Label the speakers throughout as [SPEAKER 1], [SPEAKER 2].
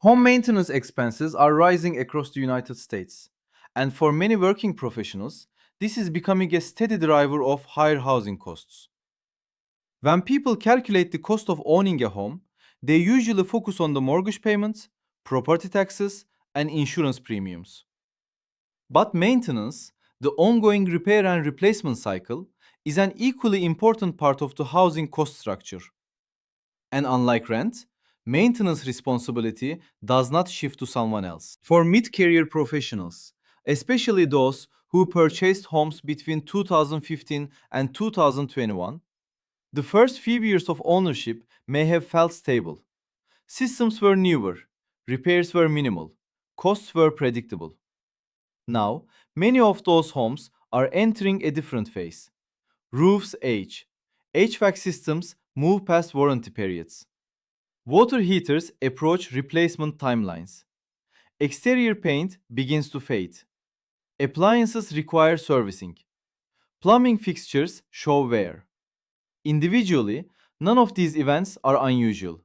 [SPEAKER 1] Home maintenance expenses are rising across the United States, and for many working professionals, this is becoming a steady driver of higher housing costs. When people calculate the cost of owning a home, they usually focus on the mortgage payments, property taxes, and insurance premiums. But maintenance, the ongoing repair and replacement cycle, is an equally important part of the housing cost structure. And unlike rent, maintenance responsibility does not shift to someone else. For mid career professionals, especially those who purchased homes between 2015 and 2021, the first few years of ownership may have felt stable. Systems were newer, repairs were minimal, costs were predictable. Now, many of those homes are entering a different phase. Roofs age, HVAC systems move past warranty periods, water heaters approach replacement timelines, exterior paint begins to fade, appliances require servicing, plumbing fixtures show wear. Individually, none of these events are unusual.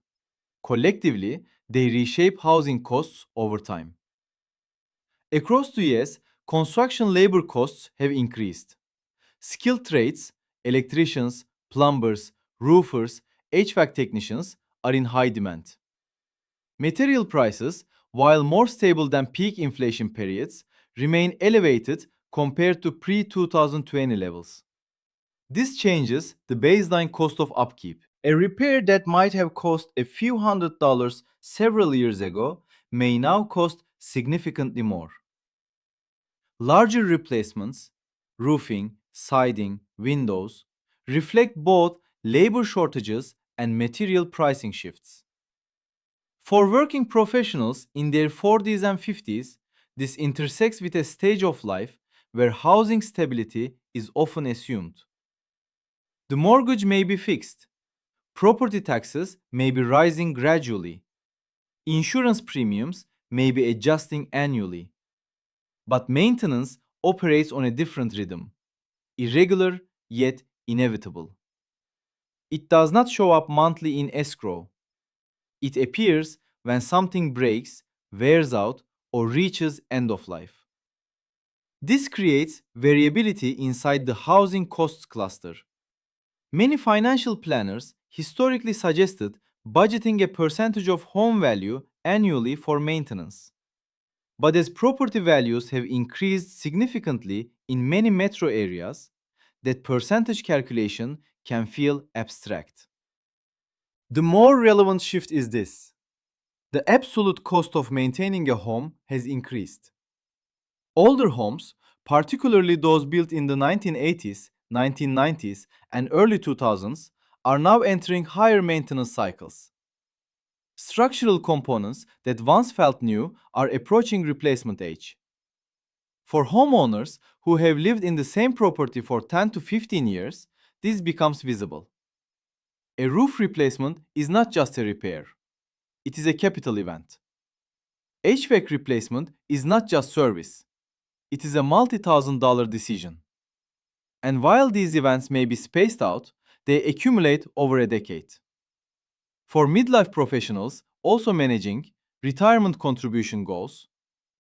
[SPEAKER 1] Collectively, they reshape housing costs over time. Across the US, construction labor costs have increased. Skilled trades, electricians, plumbers, roofers, HVAC technicians are in high demand. Material prices, while more stable than peak inflation periods, remain elevated compared to pre 2020 levels. This changes the baseline cost of upkeep. A repair that might have cost a few $100s several years ago may now cost significantly more. Larger replacements, roofing, siding, windows, reflect both labor shortages and material pricing shifts. For working professionals in their 40s and 50s, this intersects with a stage of life where housing stability is often assumed. The mortgage may be fixed, property taxes may be rising gradually, insurance premiums may be adjusting annually, but maintenance operates on a different rhythm, irregular yet inevitable. It does not show up monthly in escrow. It appears when something breaks, wears out, or reaches end of life. This creates variability inside the housing costs cluster. Many financial planners historically suggested budgeting a percentage of home value annually for maintenance. But as property values have increased significantly in many metro areas, that percentage calculation can feel abstract. The more relevant shift is this: the absolute cost of maintaining a home has increased. Older homes, particularly those built in the 1980s, 1990s, and early 2000s, are now entering higher maintenance cycles. Structural components that once felt new are approaching replacement age. For homeowners who have lived in the same property for 10 to 15 years, this becomes visible. A roof replacement is not just a repair, it is a capital event. HVAC replacement is not just service, it is a multi-thousand-dollar decision. And while these events may be spaced out, they accumulate over a decade. For midlife professionals also managing retirement contribution goals,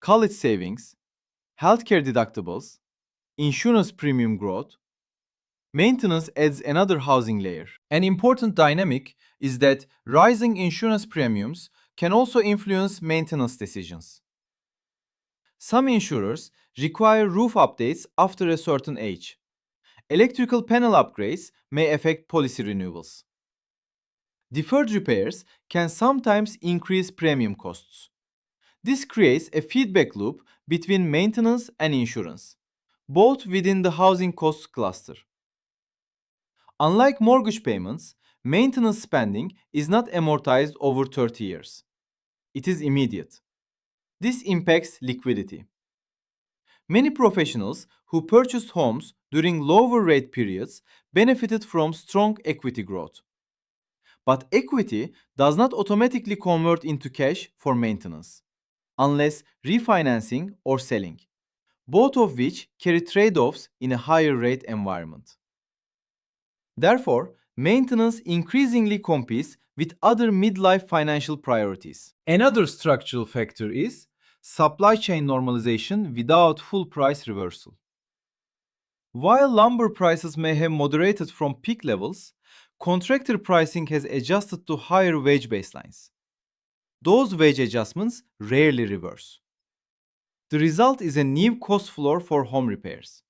[SPEAKER 1] college savings, healthcare deductibles, insurance premium growth, maintenance adds another housing layer. An important dynamic is that rising insurance premiums can also influence maintenance decisions. Some insurers require roof updates after a certain age. Electrical panel upgrades may affect policy renewals. Deferred repairs can sometimes increase premium costs. This creates a feedback loop between maintenance and insurance, both within the housing costs cluster. Unlike mortgage payments, maintenance spending is not amortized over 30 years. It is immediate. This impacts liquidity. Many professionals who purchased homes during lower rate periods benefited from strong equity growth. But equity does not automatically convert into cash for maintenance, unless refinancing or selling, both of which carry trade offs in a higher rate environment. Therefore, maintenance increasingly competes with other midlife financial priorities. Another structural factor is supply chain normalization without full price reversal. While lumber prices may have moderated from peak levels, contractor pricing has adjusted to higher wage baselines. Those wage adjustments rarely reverse. The result is a new cost floor for home repairs.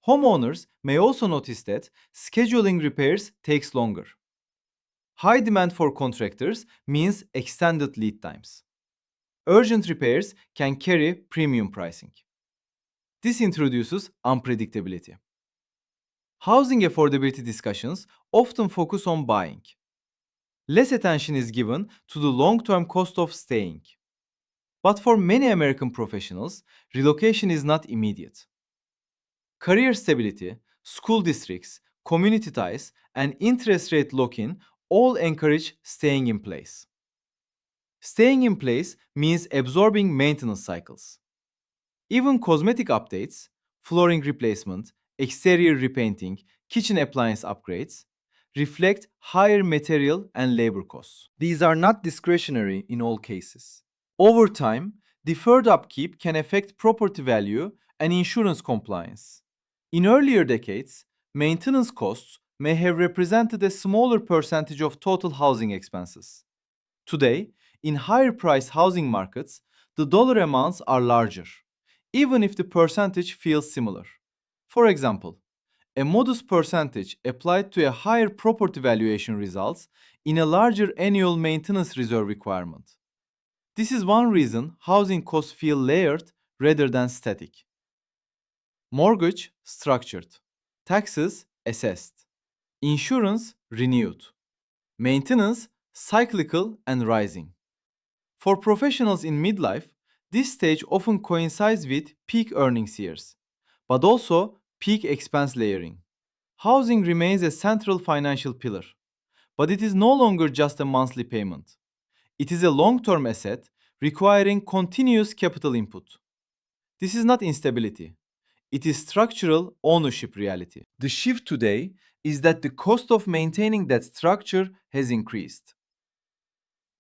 [SPEAKER 1] Homeowners may also notice that scheduling repairs takes longer. High demand for contractors means extended lead times. Urgent repairs can carry premium pricing. This introduces unpredictability. Housing affordability discussions often focus on buying. Less attention is given to the long-term cost of staying. But for many American professionals, relocation is not immediate. Career stability, school districts, community ties, and interest rate lock-in all encourage staying in place. Staying in place means absorbing maintenance cycles. Even cosmetic updates, flooring replacement, exterior repainting, kitchen appliance upgrades reflect higher material and labor costs. These are not discretionary in all cases. Over time, deferred upkeep can affect property value and insurance compliance. In earlier decades, maintenance costs may have represented a smaller percentage of total housing expenses. Today, in higher priced housing markets, the dollar amounts are larger, even if the percentage feels similar. For example, a modest percentage applied to a higher property valuation results in a larger annual maintenance reserve requirement. This is one reason housing costs feel layered rather than static. Mortgage structured, taxes assessed, insurance renewed, maintenance cyclical and rising. For professionals in midlife, this stage often coincides with peak earnings years, but also peak expense layering. Housing remains a central financial pillar, but it is no longer just a monthly payment. It is a long-term asset requiring continuous capital input. This is not instability. It is structural ownership reality. The shift today is that the cost of maintaining that structure has increased.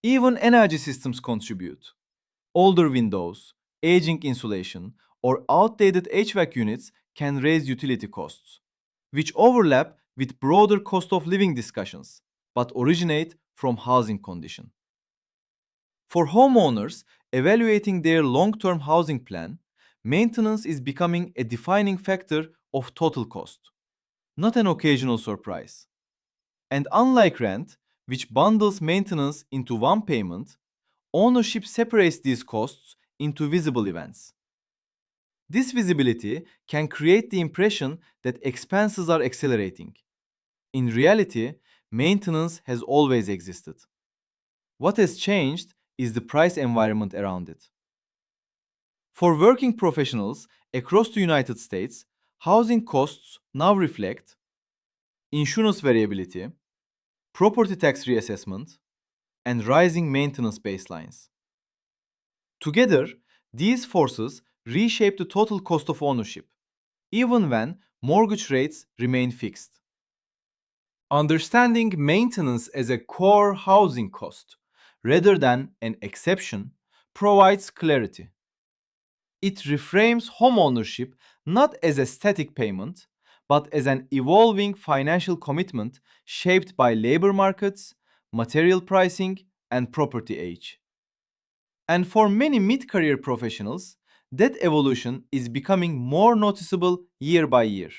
[SPEAKER 1] Even energy systems contribute. Older windows, aging insulation, or outdated HVAC units can raise utility costs, which overlap with broader cost of living discussions, but originate from housing condition. For homeowners evaluating their long-term housing plan, maintenance is becoming a defining factor of total cost, not an occasional surprise. And unlike rent, which bundles maintenance into one payment, ownership separates these costs into visible events. This visibility can create the impression that expenses are accelerating. In reality, maintenance has always existed. What has changed is the price environment around it. For working professionals across the United States, housing costs now reflect insurance variability, property tax reassessment, and rising maintenance baselines. Together, these forces reshape the total cost of ownership, even when mortgage rates remain fixed. Understanding maintenance as a core housing cost rather than an exception provides clarity. It reframes homeownership not as a static payment, but as an evolving financial commitment shaped by labor markets, material pricing, and property age. And for many mid-career professionals, that evolution is becoming more noticeable year by year.